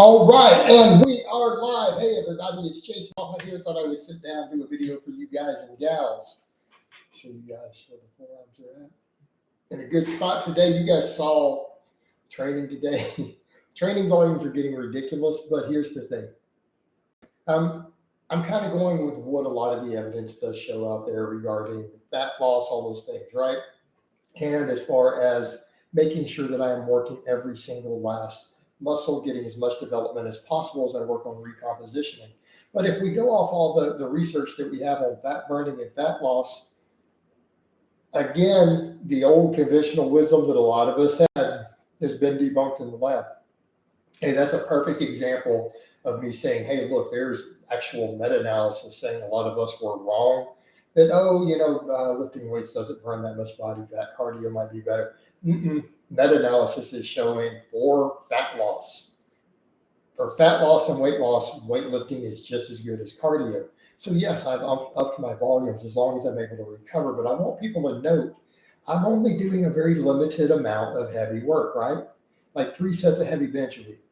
All right, and we are live. Hey, everybody, it's Jason Blaha here. Thought I would sit down and do a video for you guys and gals. Show you guys where the forearms are at. In a good spot today. You guys saw training today. Training volumes are getting ridiculous, but here's the thing. I'm kind of going with what a lot of the evidence does show out there regarding fat loss, all those things, right? And as far as making sure that I am working every single last muscle, getting as much development as possible as I work on recompositioning. But if we go off all the research that we have on fat burning and fat loss, again, the old conventional wisdom that a lot of us had has been debunked in the lab. Hey, that's a perfect example of me saying, hey, look, there's actual meta-analysis saying a lot of us were wrong. That, lifting weights doesn't burn that much body fat. Cardio might be better. Meta-analysis is showing for fat loss. For fat loss and weight loss, weightlifting is just as good as cardio. So yes, I've upped my volumes as long as I'm able to recover, but I want people to note, I'm only doing a very limited amount of heavy work, right? Like 3 sets of heavy bench a week.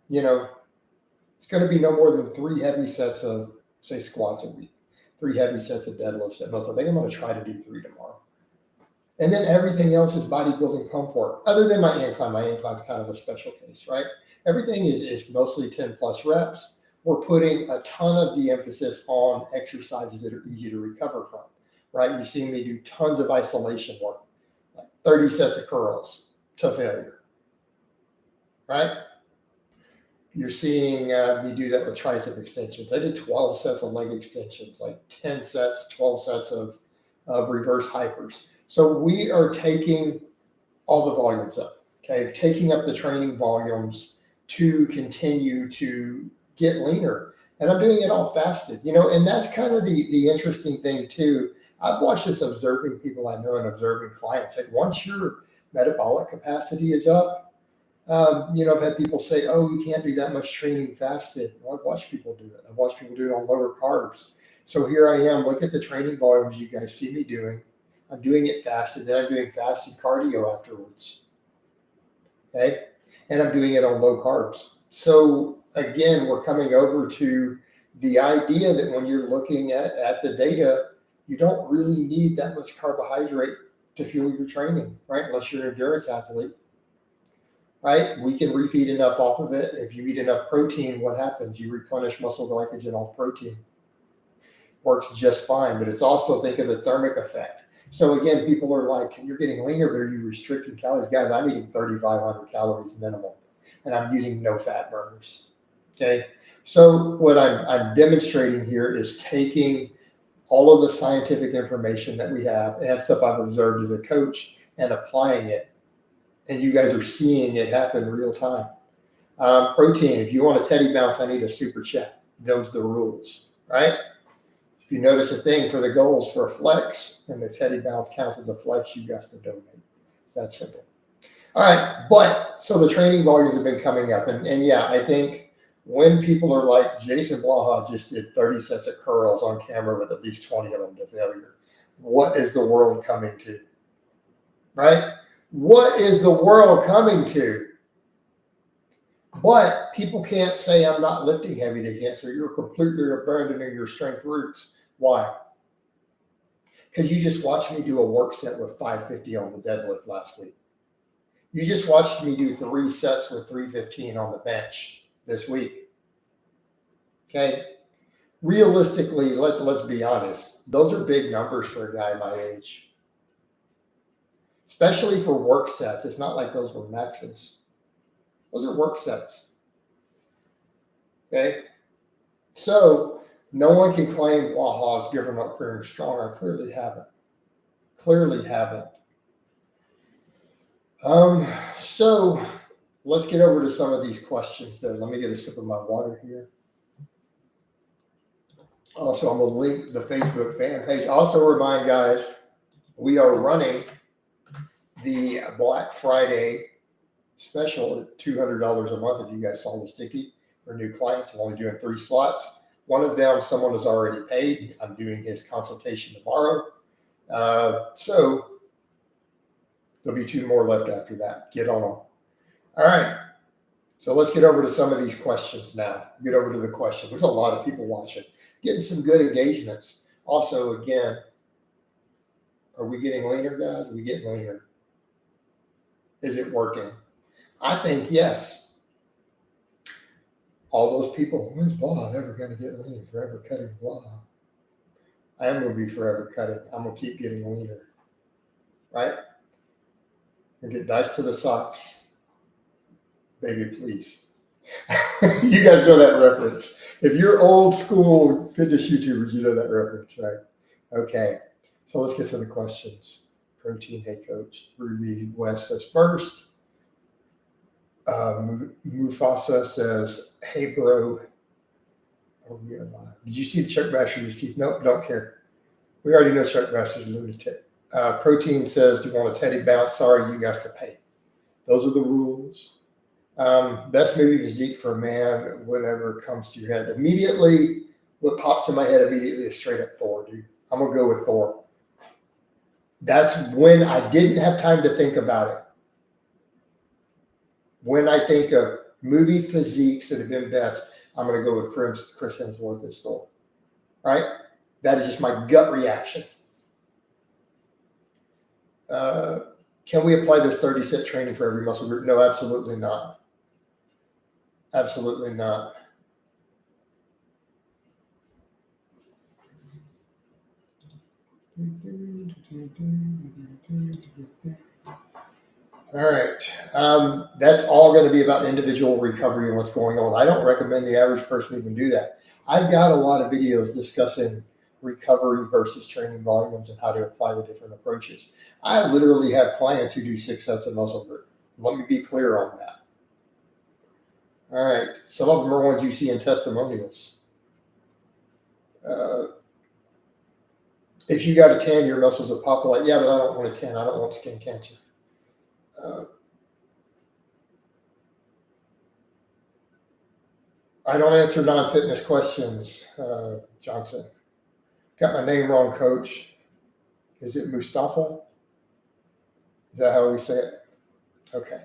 It's going to be no more than 3 heavy sets of, say, squats a week, 3 heavy sets of deadlifts at most. I think I'm going to try to do 3 tomorrow. And then everything else is bodybuilding pump work, other than my incline. My incline's kind of a special case, right? Everything is mostly 10 plus reps. We're putting a ton of the emphasis on exercises that are easy to recover from, right? You see me do tons of isolation work, like 30 sets of curls to failure, right? You're seeing me do that with tricep extensions. I did 12 sets of leg extensions, like 10 sets, 12 sets of reverse hypers. So we are taking all the volumes up, okay? Taking up the training volumes to continue to get leaner. And I'm doing it all fasted, and that's kind of the interesting thing too. I've watched this observing people I know and observing clients. Like once your metabolic capacity is up, I've had people say, oh, you can't do that much training fasted. Well, I've watched people do it. I've watched people do it on lower carbs. So here I am. Look at the training volumes you guys see me doing. I'm doing it fasted. Then I'm doing fasted cardio afterwards. Okay. And I'm doing it on low carbs. So again, we're coming over to the idea that when you're looking at the data, you don't really need that much carbohydrate to fuel your training, right? Unless you're an endurance athlete. Right? We can refeed enough off of it. If you eat enough protein, what happens? You replenish muscle glycogen off protein. Works just fine, but it's also, think of the thermic effect. So again, people are like, you're getting leaner, but are you restricting calories? Guys, I'm eating 3,500 calories minimum, and I'm using no fat burners. Okay. So what I'm demonstrating here is taking all of the scientific information that we have and stuff I've observed as a coach and applying it. And you guys are seeing it happen real time. Protein, if you want a teddy bounce, I need a super chat. Those are the rules, right? If you notice a thing for the goals for a flex and the teddy bounce counts as a flex, you got to donate. That's simple. All right. But so the training volumes have been coming up. And yeah, I think when people are like, Jason Blaha just did 30 sets of curls on camera with at least 20 of them to failure, what is the world coming to? Right? What is the world coming to? But people can't say I'm not lifting heavy. They can't say you're completely abandoning your strength roots. Why? Because you just watched me do a work set with 550 on the deadlift last week. You just watched me do 3 sets with 315 on the bench this week. Okay? Realistically, let's be honest. Those are big numbers for a guy my age. Especially for work sets. It's not like those were maxes. Those are work sets. Okay? So no one can claim, well, I've given up feeling strong. I clearly haven't. Clearly haven't. So let's get over to some of these questions though. Let me get a sip of my water here. Also, I'm going to link the Facebook fan page. Also remind guys, we are running the Black Friday special at $200 a month. If you guys saw the sticky for new clients, I'm only doing 3 slots. One of them, someone has already paid. I'm doing his consultation tomorrow. So there'll be 2 more left after that. Get on them. All right. So let's get over to some of these questions now. Get over to the question. There's a lot of people watching, getting some good engagements. Also, again, are we getting leaner, guys? Are we getting leaner? Is it working? I think yes. All those people, when's Blaha ever going to get lean? Forever cutting Blaha. I am going to be forever cutting. I'm going to keep getting leaner. Right? And get dice to the socks. Baby, please. You guys know that reference. If you're old school fitness YouTubers, you know that reference, right? Okay. So let's get to the questions. Protein, hey coach. Ruby West says first. Mufasa says, hey bro. Oh, yeah. Did you see the Chuck Basher's teeth? Nope, don't care. We already know Chuck Basher's lunatic. Protein says, do you want a teddy bounce? Sorry, you guys to pay. Those are the rules. Best movie physique for a man, whatever comes to your head. Immediately, what pops in my head immediately is straight up Thor, dude. I'm going to go with Thor. That's when I didn't have time to think about it. When I think of movie physiques that have been best, I'm going to go with Chris Hemsworth as Thor. Right? That is just my gut reaction. Can we apply this 30-set training for every muscle group? No, absolutely not. Absolutely not. All right. That's all going to be about individual recovery and what's going on. I don't recommend the average person even do that. I've got a lot of videos discussing recovery versus training volumes and how to apply the different approaches. I literally have clients who do 6 sets of muscle group. Let me be clear on that. All right. Some of them are ones you see in testimonials. If you got a tan, your muscles will pop like, yeah, but I don't want a tan. I don't want skin cancer. I don't answer non-fitness questions, Johnson. Got my name wrong, coach. Is it Mustafa? Is that how we say it? Okay.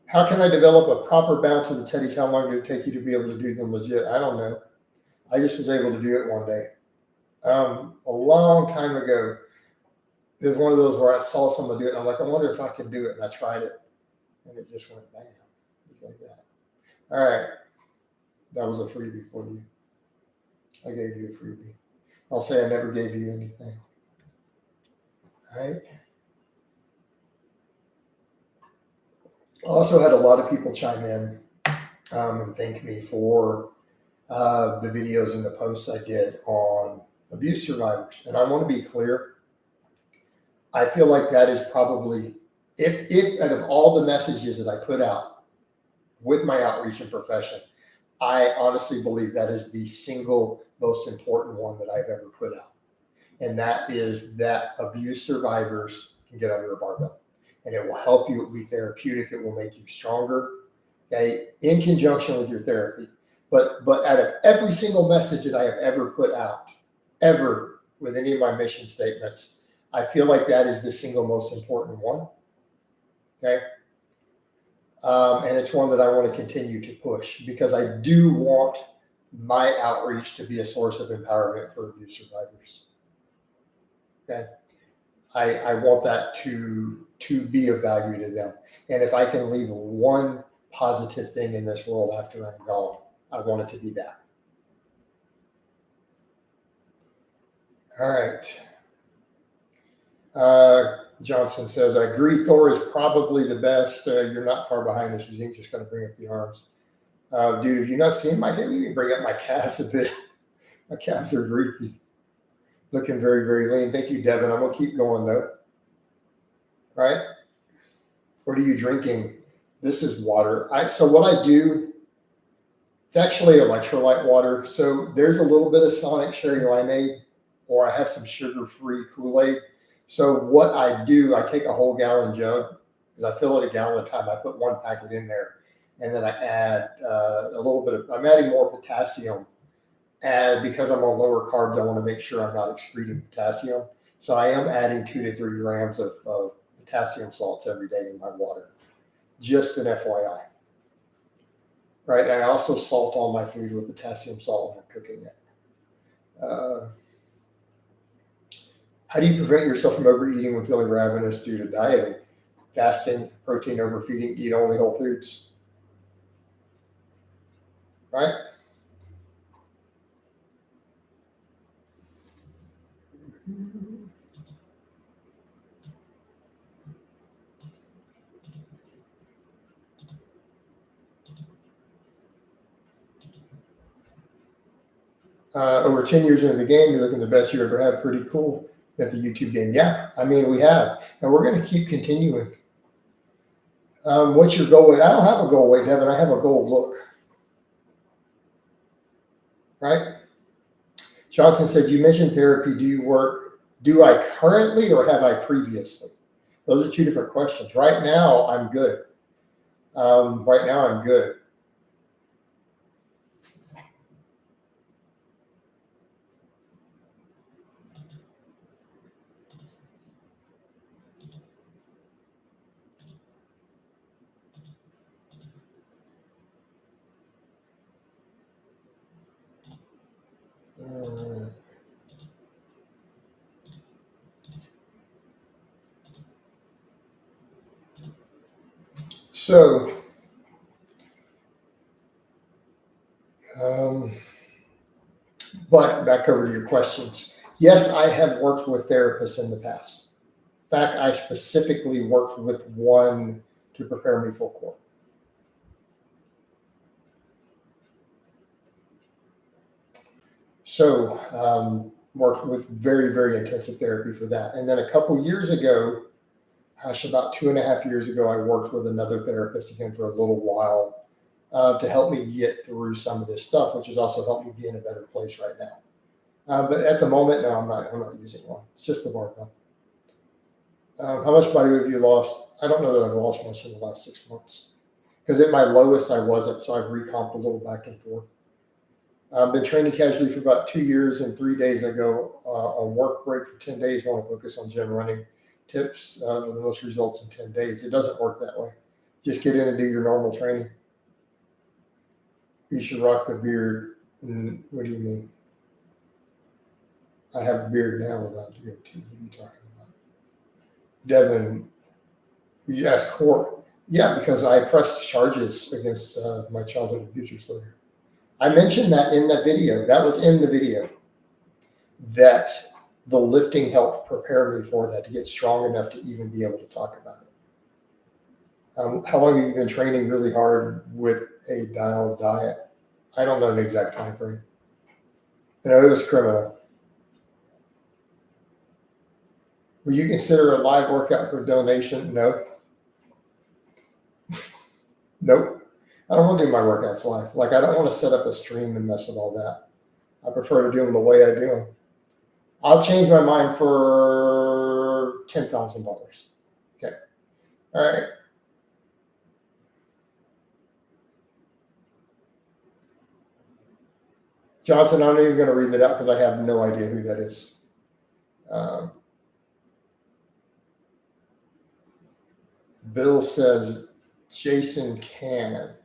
How can I develop a proper bounce of the teddies? How long did it take you to be able to do them legit? I don't know. I just was able to do it one day. A long time ago, it was one of those where I saw someone do it, and I'm like, I wonder if I can do it, and I tried it, and it just went bam, just like that. All right, that was a freebie for you. I gave you a freebie. I'll say I never gave you anything. All right. I also had a lot of people chime in and thank me for the videos and the posts I did on abuse survivors. And I want to be clear. I feel like that is probably, if out of all the messages that I put out with my outreach and profession, I honestly believe that is the single most important one that I've ever put out. And that is that abuse survivors can get under a barbell. And it will help you. It will be therapeutic. It will make you stronger, okay, in conjunction with your therapy. But out of every single message that I have ever put out, ever with any of my mission statements, I feel like that is the single most important one, okay? And it's one that I want to continue to push because I do want my outreach to be a source of empowerment for abuse survivors, okay? I want that to be of value to them. And if I can leave one positive thing in this world after I'm gone, I want it to be that. All right. Johnson says, I agree Thor is probably the best. You're not far behind this. You just got to bring up the arms. Dude, have you not seen my calves? You can bring up my calves a bit. My calves are freaky. Looking very, very lean. Thank you, Devin. I'm going to keep going, though. Right? What are you drinking? This is water. So what I do, it's actually electrolyte water. So there's a little bit of Sonic Cherry Limeade, or I have some sugar-free Kool-Aid. So what I do, I take a whole gallon jug, because I fill it a gallon at a time. I put one packet in there, and then I add a little bit of, I'm adding more potassium. And because I'm on lower carbs, I want to make sure I'm not excreting potassium. So I am adding 2 to 3 grams of potassium salts every day in my water. Just an FYI. Right? I also salt all my food with potassium salt when I'm cooking it. How do you prevent yourself from overeating when feeling ravenous due to dieting? Fasting, protein overfeeding, eat only whole foods. Right? Over 10 years into the game, you're looking the best you ever had. Pretty cool at the YouTube game. Yeah, I mean, we have. And we're going to keep continuing. What's your goal weight? I don't have a goal weight, Devin. I have a goal look. Right? Johnson said, you mentioned therapy. Do I currently or have I previously? Those are two different questions. Right now, I'm good. Right now, I'm good. So, but back over to your questions. Yes, I have worked with therapists in the past. In fact, I specifically worked with one to prepare me for court. So, worked with very, very intensive therapy for that. And then a couple years ago, about 2.5 years ago, I worked with another therapist again for a little while to help me get through some of this stuff, which has also helped me be in a better place right now. But at the moment, no, I'm not using one. It's just the barbell. How much body weight have you lost? I don't know that I've lost much in the last 6 months. Because at my lowest, I wasn't, so I've recomped a little back and forth. I've been training casually for about 2 years, and 3 days I go on work break for 10 days. Want to focus on gym running tips, the most results in 10 days. It doesn't work that way. Just get in and do your normal training. You should rock the beard. What do you mean? I have a beard now without the goatee. What are you talking about? Devin, you asked court. Yeah, because I pressed charges against my childhood abusers later. I mentioned that in the video. That was in the video. That the lifting helped prepare me for that, to get strong enough to even be able to talk about it. How long have you been training really hard with a dialed diet? I don't know an exact time frame. You know, it was criminal. Will you consider a live workout for donation? No. Nope. I don't want to do my workouts live. Like, I don't want to set up a stream and mess with all that. I prefer to do them the way I do them. I'll change my mind for $10,000. Okay. All right. Johnson, I'm not even going to read that out because I have no idea who that is. Bill says Jason can.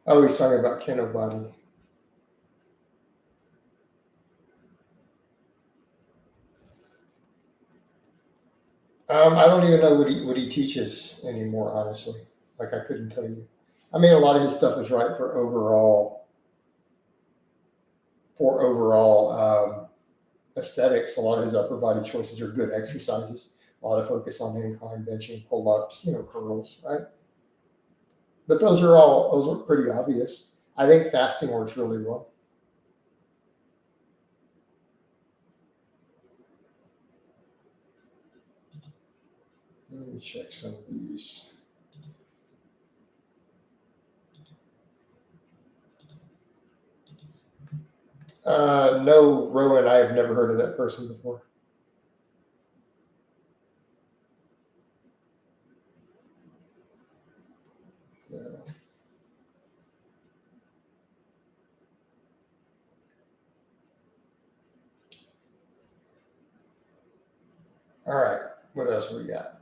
Oh, he's talking about Kinobody. I don't even know what he teaches anymore, honestly. Like, I couldn't tell you. I mean, a lot of his stuff is right for overall aesthetics. A lot of his upper body choices are good exercises. A lot of focus on incline benching, pull-ups, curls, right? But those are pretty obvious. I think fasting works really well. Let me check some of these. No, Rowan, I have never heard of that person before. Yeah. All right. What else we got?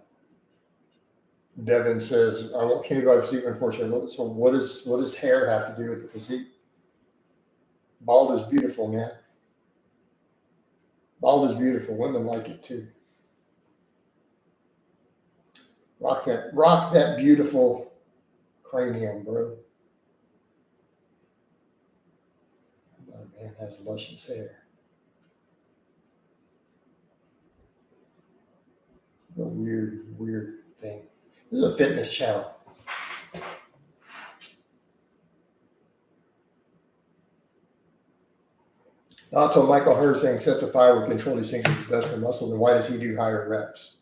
Devin says, I want Kenny body physique, unfortunately. So what does hair have to do with the physique? Bald is beautiful, man. Bald is beautiful. Women like it too. Rock that beautiful cranium, bro. A man has luscious hair. What a weird thing. This is a fitness channel. Also, Michael Hurd saying sets of fire would control these things is best for muscle. Then why does he do higher reps?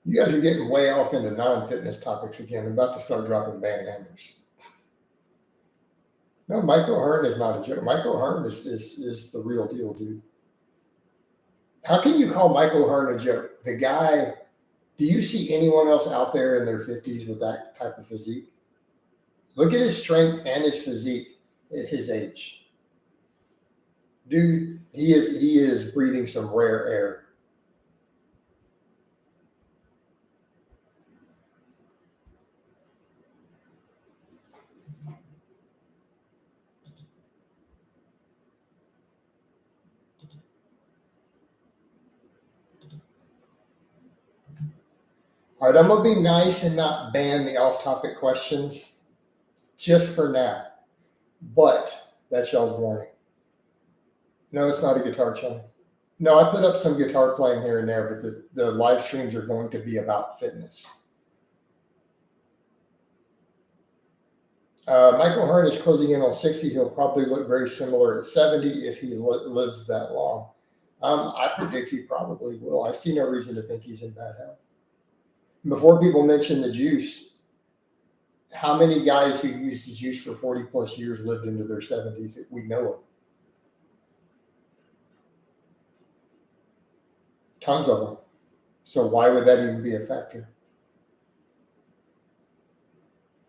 You guys are getting way off into non-fitness topics again. I'm about to start dropping band hammers. No, Michael Hearn is not a joke. Michael Hearn is the real deal, dude. How can you call Michael Hearn a joke? The guy, do you see anyone else out there in their 50s with that type of physique? Look at his strength and his physique at his age. Dude, he is breathing some rare air. All right, I'm going to be nice and not ban the off-topic questions just for now. But that's y'all's warning. No, it's not a guitar channel. No, I put up some guitar playing here and there, but the live streams are going to be about fitness. Michael Hearn is closing in on 60. He'll probably look very similar at 70 if he lives that long. I predict he probably will. I see no reason to think he's in bad health. Before people mention the juice, how many guys who used the juice for 40 plus years lived into their 70s that we know of? Tons of them. So why would that even be a factor?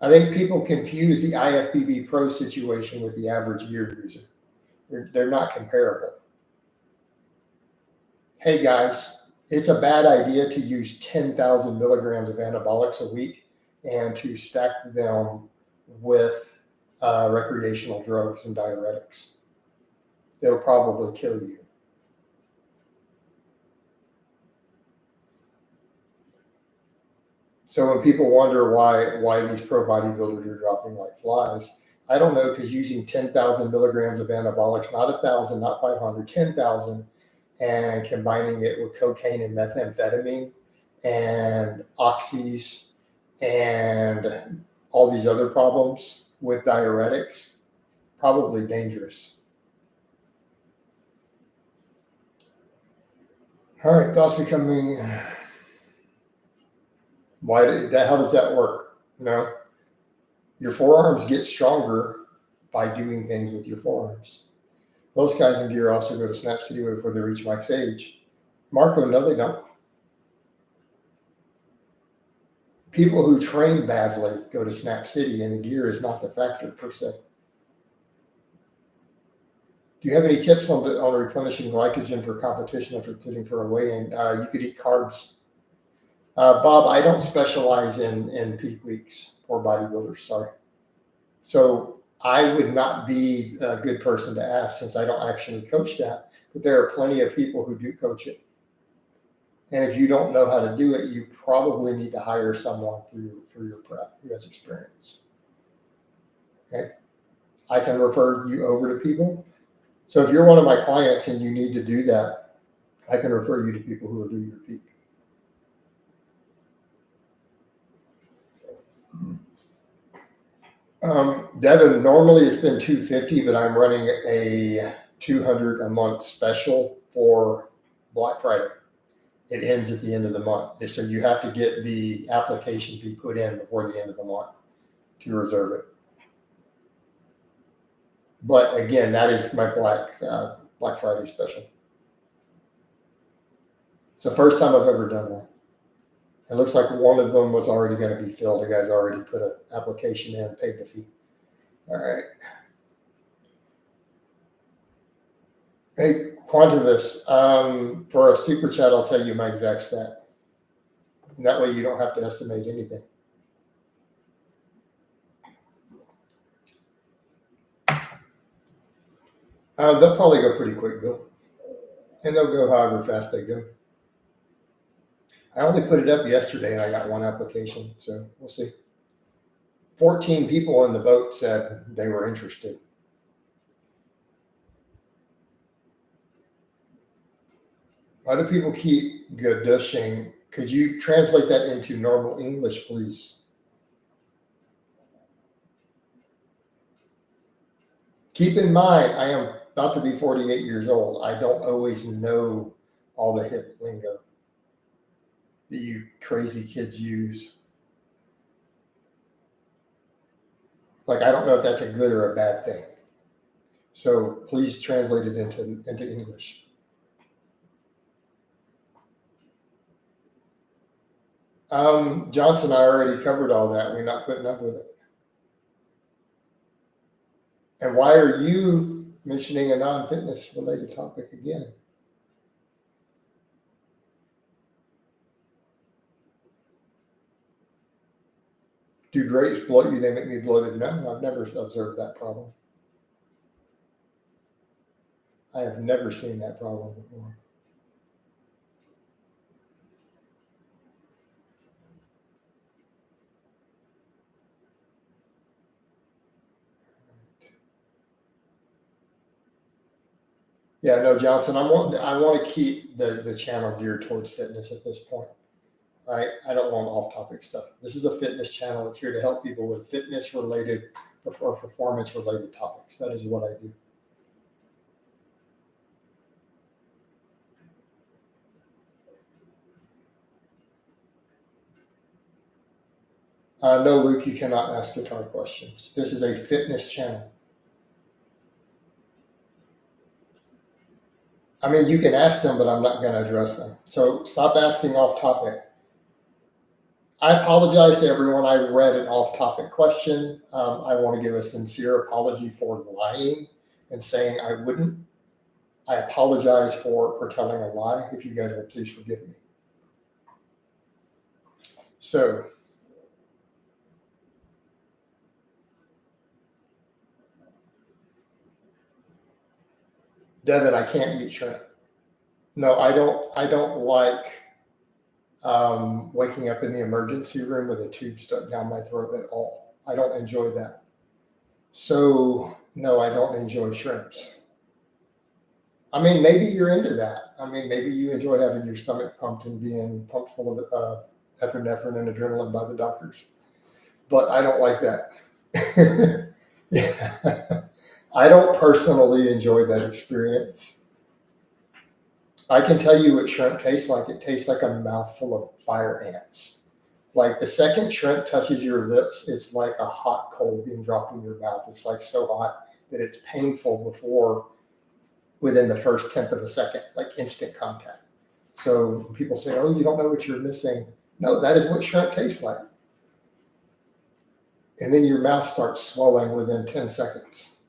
I think people confuse the IFBB Pro situation with the average gear user. They're not comparable. Hey guys, it's a bad idea to use 10,000 milligrams of anabolics a week and to stack them with recreational drugs and diuretics. They'll probably kill you. So when people wonder why these pro bodybuilders are dropping like flies, I don't know, because using 10,000 milligrams of anabolics, not 1,000, not 500, 10,000, and combining it with cocaine and methamphetamine and oxys and all these other problems with diuretics, probably dangerous. All right, thoughts becoming. How does that work? Your forearms get stronger by doing things with your forearms. Most guys in gear also go to Snap City before they reach Mike's age. Marco, no, they don't. People who train badly go to Snap City, and the gear is not the factor per se. Do you have any tips on replenishing glycogen for competition after depleting for a weigh-in? You could eat carbs. Bob, I don't specialize in peak weeks for bodybuilders, sorry. So I would not be a good person to ask since I don't actually coach that, but there are plenty of people who do coach it. And if you don't know how to do it, you probably need to hire someone for your prep who has experience. Okay. I can refer you over to people. So if you're one of my clients and you need to do that, I can refer you to people who will do your peak. Devin, normally it's been $250, but I'm running a $200 a month special for Black Friday. It ends at the end of the month. So you have to get the application fee put in before the end of the month to reserve it. But again, that is my Black Friday special. It's the first time I've ever done one. It looks like one of them was already going to be filled. The guy's already put an application in, paid the fee. All right. Hey, Quantivus, for a super chat, I'll tell you my exact stat. And that way you don't have to estimate anything. They'll probably go pretty quick, Bill. And they'll go however fast they go. I only put it up yesterday and I got one application, so we'll see. 14 people in the vote said they were interested. Why do people keep gadushing? Could you translate that into normal English, please? Keep in mind, I am about to be 48 years old. I don't always know all the hip lingo that you crazy kids use. Like, I don't know if that's a good or a bad thing. So please translate it into English. Johnson, I already covered all that. We're not putting up with it. And why are you mentioning a non-fitness related topic again? Do grapes bloat you? They make me bloated. No, I've never observed that problem. I have never seen that problem before. Yeah, no, Johnson, I want to keep the channel geared towards fitness at this point. Right? I don't want off-topic stuff. This is a fitness channel. It's here to help people with fitness-related or performance-related topics. That is what I do. No, Luke, you cannot ask guitar questions. This is a fitness channel. I mean, you can ask them, but I'm not going to address them. So stop asking off-topic. I apologize to everyone. I read an off-topic question. I want to give a sincere apology for lying and saying I wouldn't. I apologize for telling a lie. If you guys will please forgive me. So, Devin, I can't eat shrimp. No, I don't like waking up in the emergency room with a tube stuck down my throat at all. I don't enjoy that. So, no, I don't enjoy shrimps. I mean, maybe you're into that. I mean, maybe you enjoy having your stomach pumped and being pumped full of epinephrine and adrenaline by the doctors. But I don't like that. Yeah. I don't personally enjoy that experience. I can tell you what shrimp tastes like. It tastes like a mouthful of fire ants. Like the second shrimp touches your lips, it's like a hot coal being dropped in your mouth. It's like so hot that it's painful within the first tenth of a second, like instant contact. So people say, oh, you don't know what you're missing. No, that is what shrimp tastes like. And then your mouth starts swelling within 10 seconds.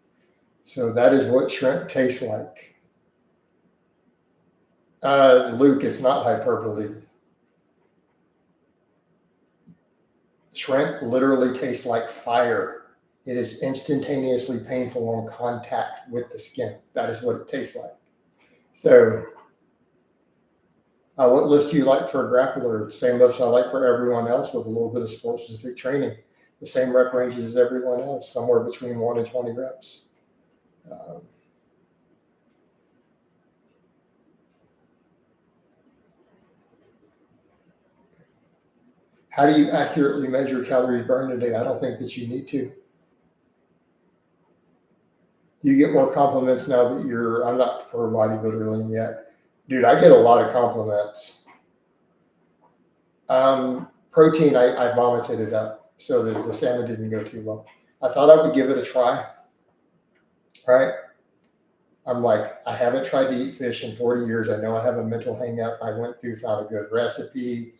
So that is what shrimp tastes like. Luke, it's not hyperbole. Shrimp literally tastes like fire. It is instantaneously painful on contact with the skin. That is what it tastes like. So, what list do you like for a grappler? Same list I like for everyone else with a little bit of sport-specific training. The same rep ranges as everyone else, somewhere between 1 and 20 reps. How do you accurately measure calories burned a day? I don't think that you need to. You get more compliments now that I'm not for bodybuilder lean yet. Dude, I get a lot of compliments. Protein, I vomited it up, so the salmon didn't go too well. I thought I would give it a try. All right. I'm like, I haven't tried to eat fish in 40 years. I know I have a mental hang up. I went through, found a good recipe,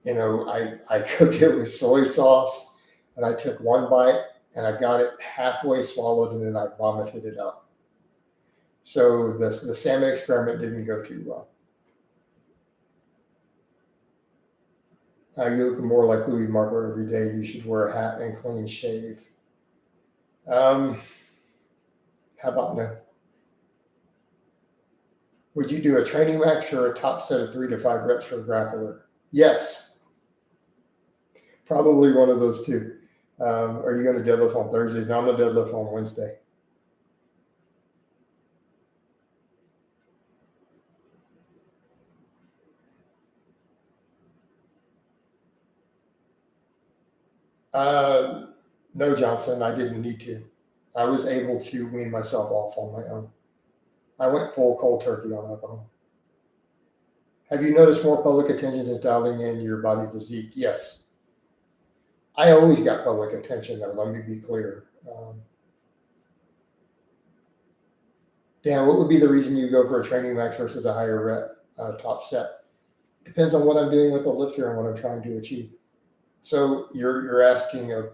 I cooked it with soy sauce, and I took one bite and I got it halfway swallowed and then I vomited it up. So the salmon experiment didn't go too well. You're looking more like Louis Marco every day. You should wear a hat and clean shave. How about no? Would you do a training max or a top set of 3 to 5 reps for a grappler? Yes, probably one of those two. Are you going to deadlift on Thursdays? No, I'm going to deadlift on Wednesday. No, Johnson, I didn't need to. I was able to wean myself off on my own. I went full cold turkey on alcohol. Have you noticed more public attention since dialing in your body physique? Yes. I always got public attention, though. Let me be clear. Dan, what would be the reason you go for a training max versus a higher rep top set? Depends on what I'm doing with the lifter and what I'm trying to achieve. So you're asking a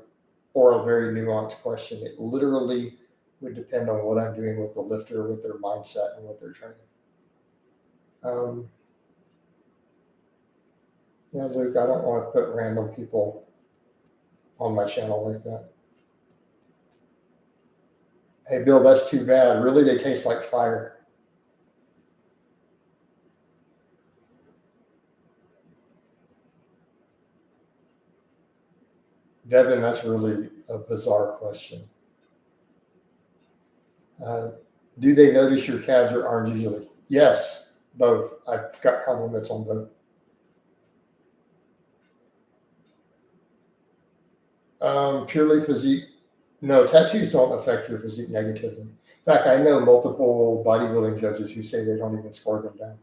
very nuanced question. It literally would depend on what I'm doing with the lifter, with their mindset, and what they're training. Yeah, Luke, I don't want to put random people on my channel like that. Hey, Bill, that's too bad. Really, they taste like fire. Devin, that's really a bizarre question. Do they notice your calves or arms usually? Yes, both. I've got compliments on both. Purely physique. No, tattoos don't affect your physique negatively. In fact, I know multiple bodybuilding judges who say they don't even score them down.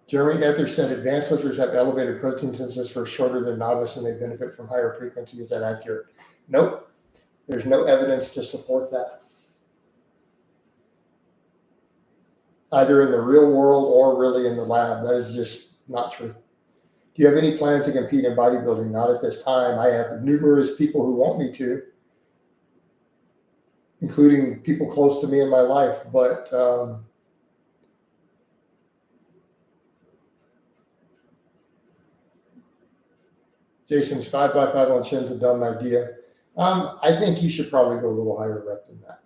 Jeremy Ether said advanced lifters have elevated protein synthesis for shorter than novice and they benefit from higher frequency. Is that accurate? Nope. There's no evidence to support that, either in the real world or really in the lab. That is just not true. Do you have any plans to compete in bodybuilding? Not at this time. I have numerous people who want me to, including people close to me in my life, but Jason's 5x5 on chin's a dumb idea. I think you should probably go a little higher rep than that.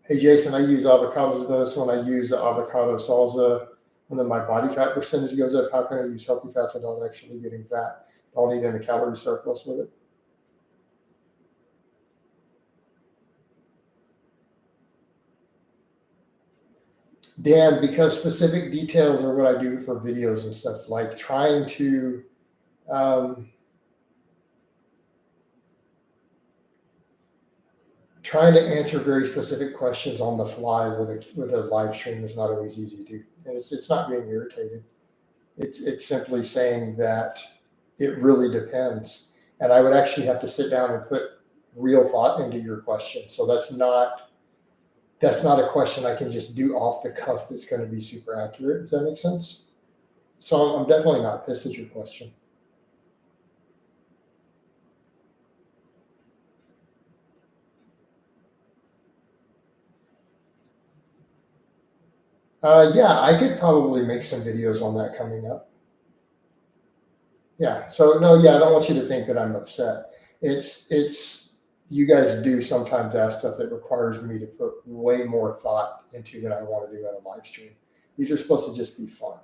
Hey, Jason, I use avocados. Notice when I use the avocado salsa, and then my body fat percentage goes up. How can I use healthy fats without actually getting fat? Don't need any calorie surplus with it. Dan, because specific details are what I do for videos and stuff, like trying to answer very specific questions on the fly with a live stream is not always easy to do. And it's not being irritated. It's simply saying that it really depends. And I would actually have to sit down and put real thought into your question. So that's not a question I can just do off the cuff that's going to be super accurate. Does that make sense? So I'm definitely not pissed at your question. Yeah, I could probably make some videos on that coming up. Yeah. So no, yeah, I don't want you to think that I'm upset. It's you guys do sometimes ask stuff that requires me to put way more thought into than I want to do on a live stream. These are supposed to just be fun.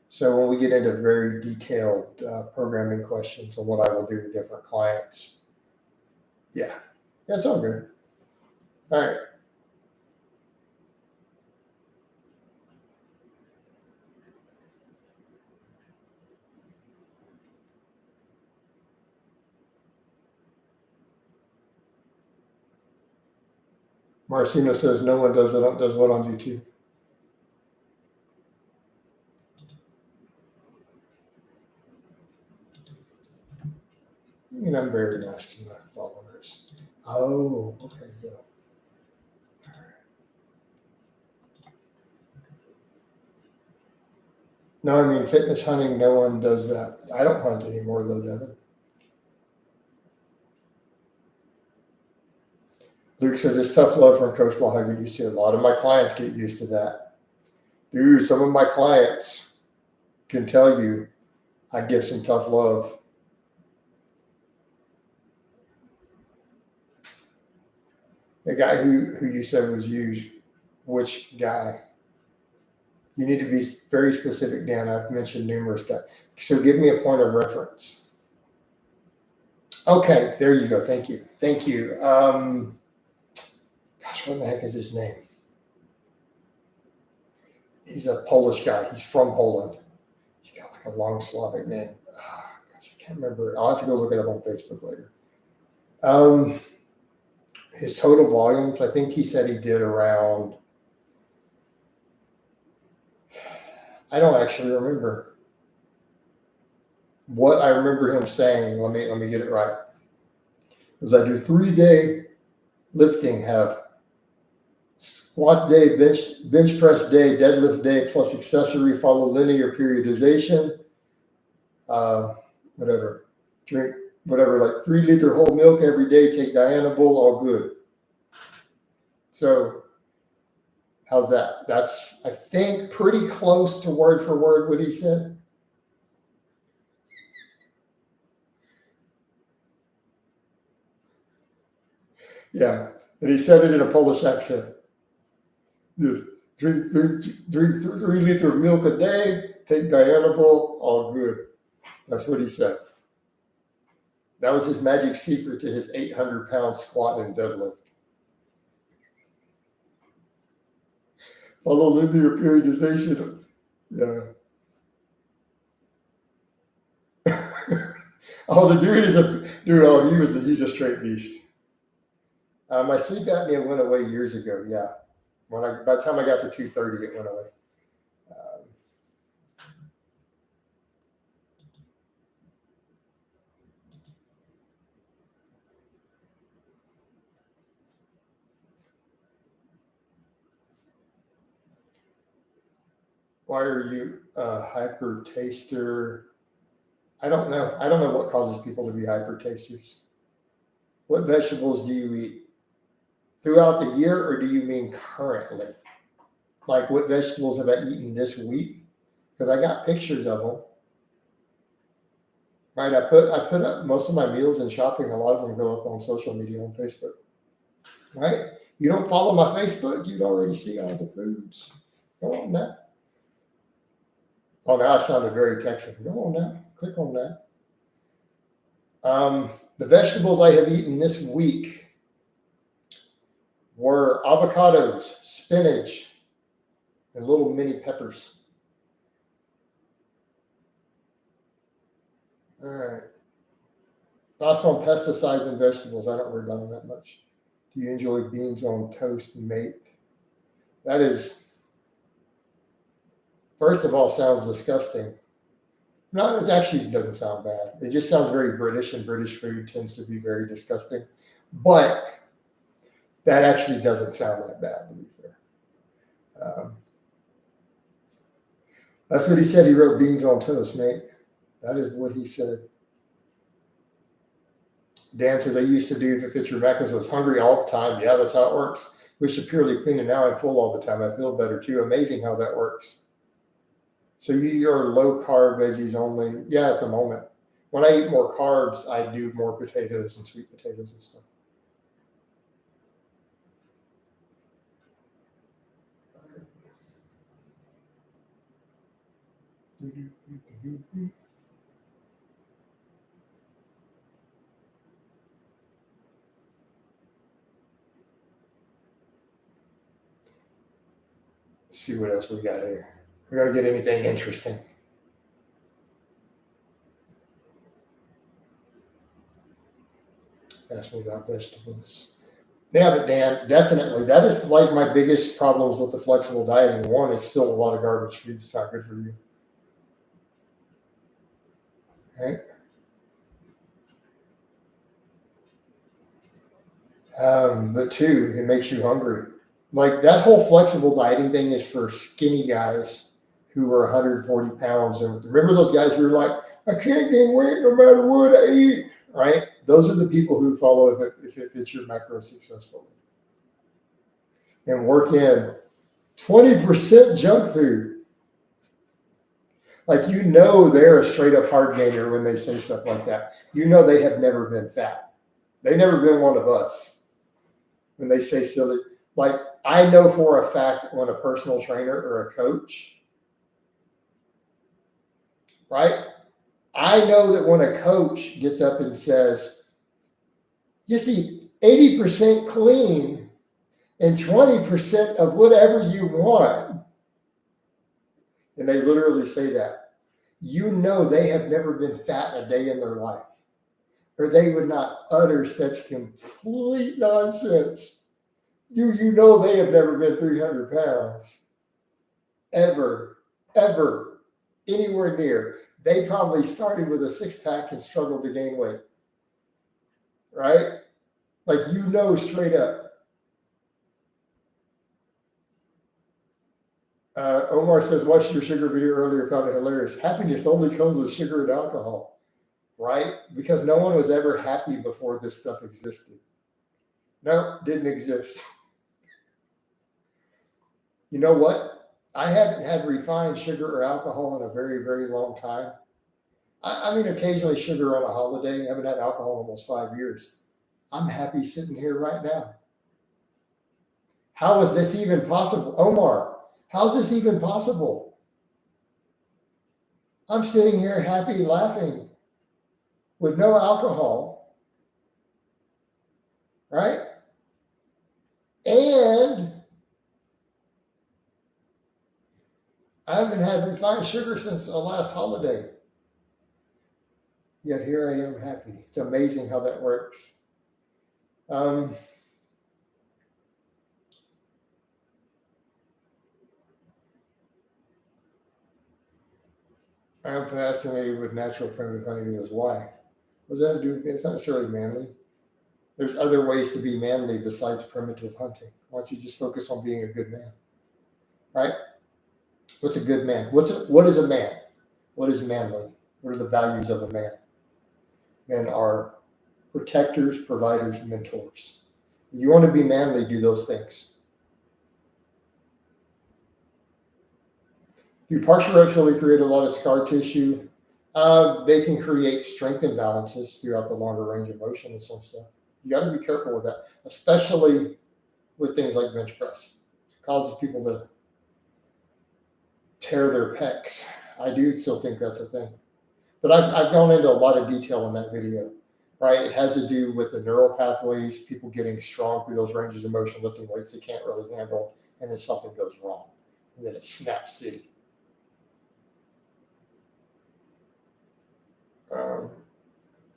So when we get into very detailed programming questions on what I will do to different clients, yeah, that's all good. All right. Marcino says no one does what on YouTube. And I'm very nice to my followers. Oh, okay, good. No, I mean fitness hunting, no one does that. I don't hunt anymore though, Devin. Luke says it's tough love from Coach Blaha. Get used to it. A lot of my clients get used to that. Dude, some of my clients can tell you I give some tough love. The guy who you said was used, which guy? You need to be very specific, Dan. I've mentioned numerous guys. So give me a point of reference. Okay, there you go. Thank you. Thank you. Gosh, what the heck is his name? He's a Polish guy. He's from Poland. He's got like a long Slavic name. Oh, gosh, I can't remember. I'll have to go look it up on Facebook later. His total volumes, I think he said he did around, I don't actually remember. What I remember him saying, let me get it right, is I do 3-day lifting, have squat day, bench press day, deadlift day, plus accessory, follow linear periodization, whatever, drink, whatever, like 3-liter whole milk every day, take Dianabol, all good. So how's that? That's, I think, pretty close to word for word what he said. Yeah, and he said it in a Polish accent. Yes. Drink 3 liter of milk a day, take Dianabol, all good. That's what he said. That was his magic secret to his 800-pound squat and deadlift. Follow linear periodization. Yeah. Oh, the dude is a dude. Oh, he's a straight beast. My sleep apnea went away years ago. Yeah, by the time I got to 230, it went away. Why are you a hyper taster? I don't know. I don't know what causes people to be hyper tasters. What vegetables do you eat throughout the year, or do you mean currently? Like, what vegetables have I eaten this week? Because I got pictures of them. Right, I put up most of my meals and shopping. A lot of them go up on social media on Facebook. Right? You don't follow my Facebook, you'd already see all the foods. Go on now. Oh, now I sounded very Texan. Go on now. Click on that. The vegetables I have eaten this week were avocados, spinach, and little mini peppers. All right. Thoughts on pesticides and vegetables? I don't worry about them that much. Do you enjoy beans on toast, mate? That is, first of all, sounds disgusting. No, it actually doesn't sound bad. It just sounds very British, and British food tends to be very disgusting. But that actually doesn't sound that bad, to be fair. That's what he said. He wrote beans on toast, mate. That is what he said. Dan says, I used to do, if it fits your macros, I was hungry all the time. Yeah, that's how it works. Wish to purely clean, and now I'm full all the time. I feel better too. Amazing how that works. So you're low carb veggies only. Yeah, at the moment. When I eat more carbs, I do more potatoes and sweet potatoes and stuff. Let's see what else we got here. We got to get anything interesting. Ask me about vegetables. Yeah, but Dan, definitely. That is like my biggest problems with the flexible dieting. One, it's still a lot of garbage food. It's not good for you. Right? But two, it makes you hungry. Like that whole flexible dieting thing is for skinny guys who were 140 pounds. And remember those guys who were like, I can't gain weight no matter what I eat, right? Those are the people who follow if it fits your macro successfully and work in 20% junk food. Like, they're a straight up hard gainer when they say stuff like that. They have never been fat. They've never been one of us when they say silly. Like, I know for a fact when a personal trainer or a coach, right? I know that when a coach gets up and says, you see, 80% clean and 20% of whatever you want, and they literally say that, they have never been fat a day in their life, or they would not utter such complete nonsense. They have never been 300 pounds, ever, anywhere near. They probably started with a six-pack and struggled to gain weight, right? Like, straight up. Omar says, watched your sugar video earlier, found it hilarious. Happiness only comes with sugar and alcohol, right? Because no one was ever happy before this stuff existed. No, didn't exist. You know what? I haven't had refined sugar or alcohol in a very, very long time. I mean, occasionally sugar on a holiday. I haven't had alcohol in almost 5 years. I'm happy sitting here right now. How is this even possible? Omar, how's this even possible? I'm sitting here happy, laughing with no alcohol, right? And I haven't had refined sugar since the last holiday. Yet here I am happy. It's amazing how that works. I'm fascinated with natural primitive honeybees. Why? What does that have to do with it? It's not necessarily manly. There's other ways to be manly besides primitive hunting. Why don't you just focus on being a good man? Right? What's a good man? What is a man? What is manly? What are the values of a man? Men are protectors, providers, mentors. You want to be manly, do those things. Do partial reps really create a lot of scar tissue? They can create strength imbalances throughout the longer range of motion and some stuff. You got to be careful with that, especially with things like bench press. It causes people to tear their pecs. I do still think that's a thing. But I've gone into a lot of detail in that video, right? It has to do with the neural pathways, people getting strong through those ranges of motion, lifting weights they can't really handle, and then something goes wrong, and then it snaps city.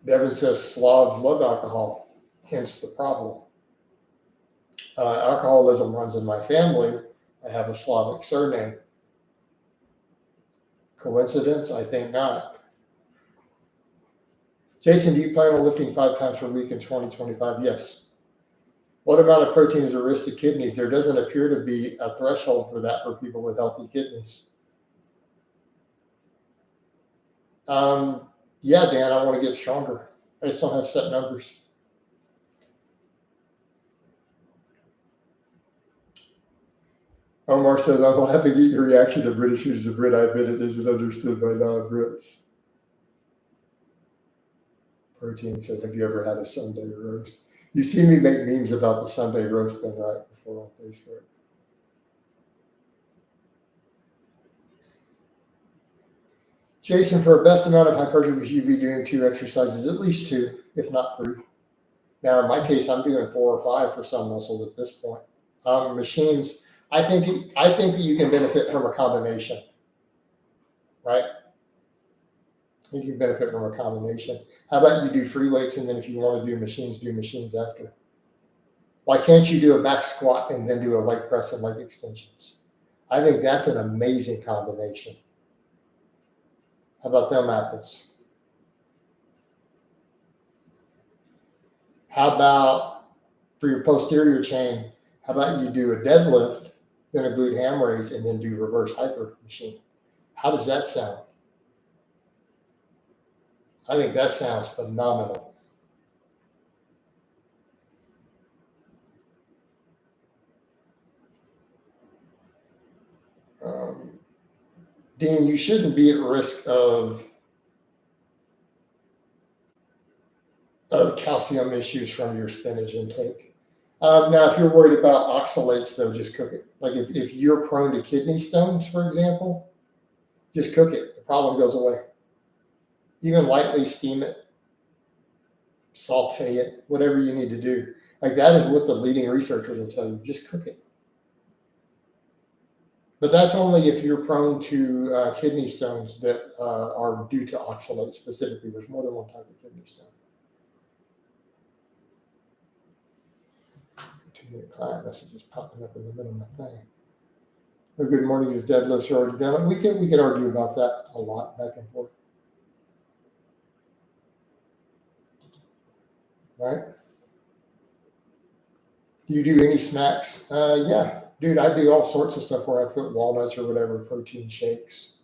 Devin says Slavs love alcohol, hence the problem. Alcoholism runs in my family. I have a Slavic surname. Coincidence? I think not. Jason, do you plan on lifting 5 times per week in 2025? Yes. What amount of protein is a risk to kidneys? There doesn't appear to be a threshold for that for people with healthy kidneys. Yeah, Dan, I want to get stronger. I just don't have set numbers. Omar says, I'm laughing at your reaction to British Eaters of Brit. I admit it isn't understood by non-Brits. Protein says, have you ever had a Sunday roast? You see me make memes about the Sunday roast thing right before on Facebook. Jason, for a best amount of hypertrophy, you should be doing 2 exercises, at least 2, if not 3. Now, in my case, I'm doing 4 or 5 for some muscles at this point. Machines, I think that you can benefit from a combination, right? You can benefit from a combination. How about you do free weights, and then if you want to do machines after? Why can't you do a back squat and then do a leg press and leg extensions? I think that's an amazing combination. How about them apples? How about for your posterior chain, how about you do a deadlift, then a glute ham raise, and then do reverse hyper machine? How does that sound? I think that sounds phenomenal. Dean, you shouldn't be at risk of calcium issues from your spinach intake. Now, if you're worried about oxalates, though, just cook it. Like if you're prone to kidney stones, for example, just cook it. The problem goes away. Even lightly steam it, saute it, whatever you need to do. Like that is what the leading researchers will tell you. Just cook it. But that's only if you're prone to kidney stones that are due to oxalate specifically. There's more than one type of kidney stone. Too many client messages popping up in the middle of my thing. Oh, good morning. Your deadlifts are already done. We could argue about that a lot back and forth. Right? Do you do any snacks? Yeah. Dude, I do all sorts of stuff where I put walnuts or whatever, protein shakes.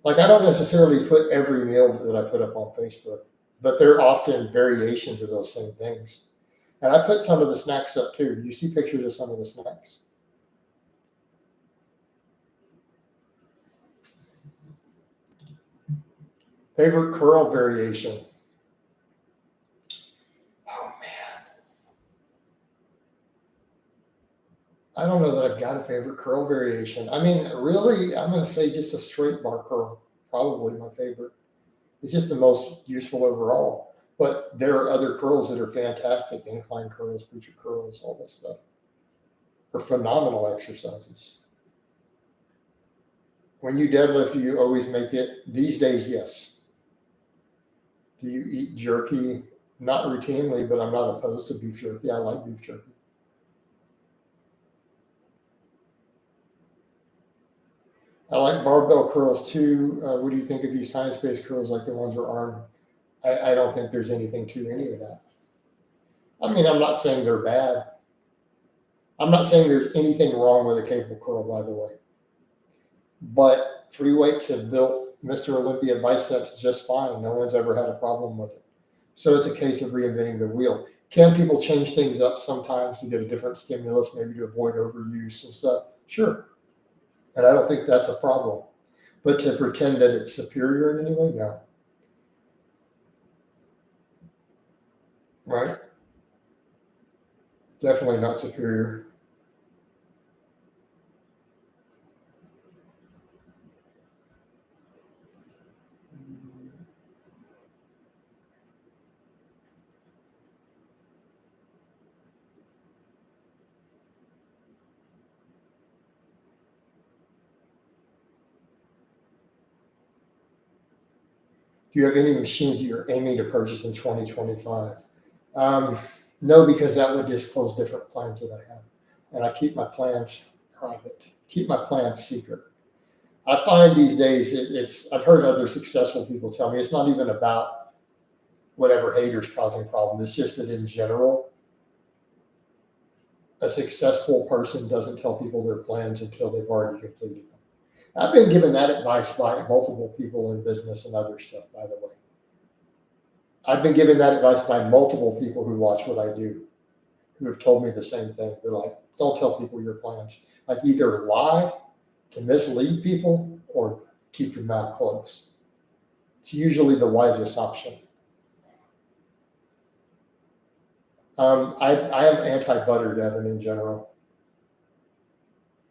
Like I don't necessarily put every meal that I put up on Facebook, but they're often variations of those same things. And I put some of the snacks up too. You see pictures of some of the snacks. Favorite curl variation? Oh man. I don't know that I've got a favorite curl variation. I mean, really, I'm going to say just a straight bar curl, probably my favorite. It's just the most useful overall. But there are other curls that are fantastic, incline curls, preacher curls, all that stuff. Are phenomenal exercises. When you deadlift, do you always make it? These days, yes. Do you eat jerky? Not routinely, but I'm not opposed to beef jerky. I like beef jerky. I like barbell curls too. What do you think of these science-based curls like the ones where arm? I don't think there's anything to any of that. I mean, I'm not saying they're bad. I'm not saying there's anything wrong with a cable curl, by the way. But free weights have built Mr. Olympia biceps just fine. No one's ever had a problem with it. So it's a case of reinventing the wheel. Can people change things up sometimes to get a different stimulus, maybe to avoid overuse and stuff? Sure. And I don't think that's a problem. But to pretend that it's superior in any way, no. Right? Definitely not superior. Do you have any machines that you're aiming to purchase in 2025? No, because that would disclose different plans that I have. And I keep my plans private, keep my plans secret. I find these days I've heard other successful people tell me it's not even about whatever haters causing problems. It's just that in general, a successful person doesn't tell people their plans until they've already completed them. I've been given that advice by multiple people in business and other stuff, by the way. I've been given that advice by multiple people who watch what I do, who have told me the same thing. They're like, don't tell people your plans. Like either lie to mislead people or keep your mouth closed. It's usually the wisest option. I am anti-butter, Devin, in general,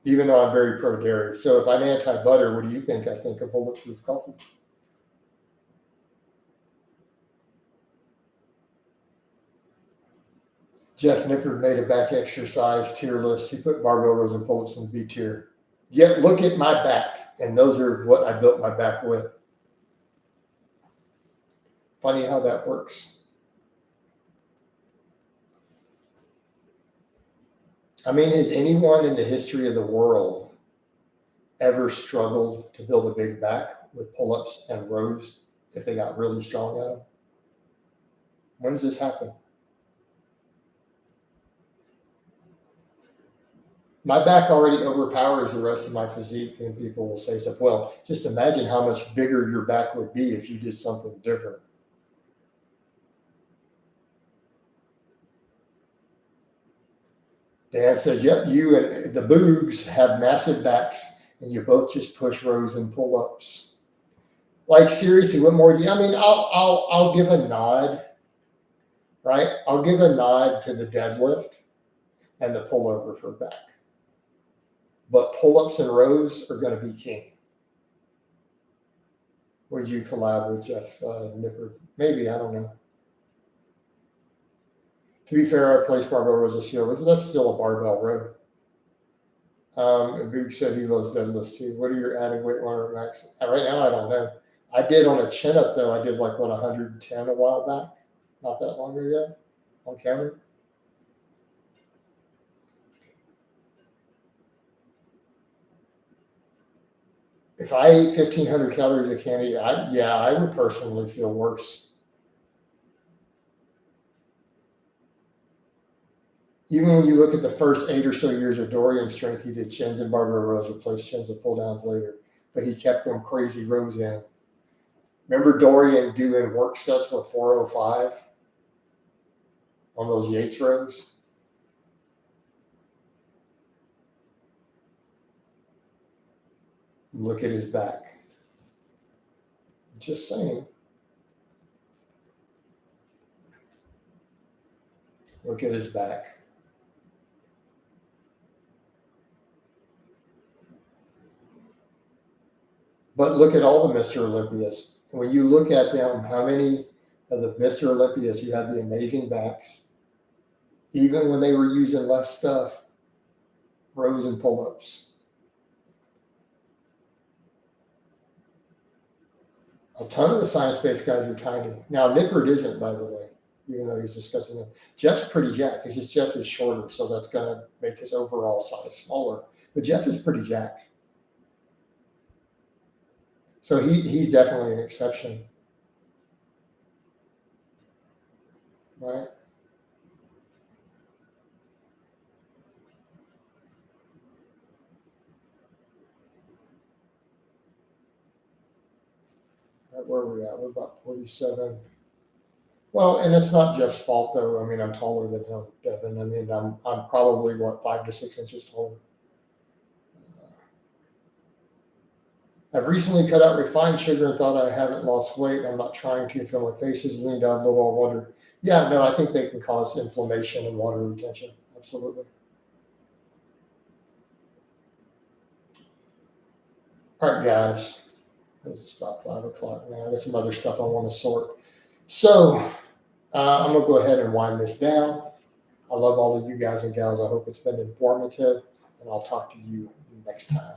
even though I'm very pro-dairy. So if I'm anti-butter, what do you think? I think of bulletproof coffee. Jeff Nippard made a back exercise tier list. He put barbell rows and pull-ups in B tier. Yet look at my back, and those are what I built my back with. Funny how that works. I mean, has anyone in the history of the world ever struggled to build a big back with pull-ups and rows if they got really strong at them? When does this happen? My back already overpowers the rest of my physique, and people will say stuff. Well, just imagine how much bigger your back would be if you did something different. Dan says, yep, you and the Boogs have massive backs, and you both just push rows and pull-ups. Like, seriously, what more do you? I mean, I'll give a nod, right? I'll give a nod to the deadlift and the pullover for back. But pull-ups and rows are going to be king. Would you collab with Jeff Nippard? Maybe, I don't know. To be fair, I placed barbell rows this year, but that's still a barbell row. And Boog said he loves deadlifts too. What are your added weight limit max? Right now, I don't know. I did on a chin up though. I did like 110 a while back, not that long ago, on camera. If I ate 1,500 calories of candy, I would personally feel worse. Even when you look at the first 8 or so years of Dorian's strength, he did chins and barbell rows, replaced chins with pull downs later, but he kept them crazy rows in. Remember Dorian doing work sets with 405 on those Yates rows? Look at his back. Just saying. Look at his back. But look at all the Mr. Olympias. When you look at them, how many of the Mr. Olympias you had the amazing backs, even when they were using less stuff, rows and pull-ups. A ton of the science-based guys are tiny. Now, Nippard isn't, by the way, even though he's discussing them. Jeff's pretty jacked. It's just Jeff is shorter, so that's going to make his overall size smaller. But Jeff is pretty jacked. So he's definitely an exception. Right? Where are we at? We're about 47. Well, and it's not Jeff's fault, though. I mean, I'm taller than him, Devin. I mean, I'm probably, 5 to 6 inches taller. I've recently cut out refined sugar and thought I haven't lost weight. I'm not trying to feel my face is leaned down a little. I wonder. Yeah, no, I think they can cause inflammation and water retention. Absolutely. All right, guys. It's about 5 o'clock now. I got some other stuff I want to sort. So I'm going to go ahead and wind this down. I love all of you guys and gals. I hope it's been informative, and I'll talk to you next time.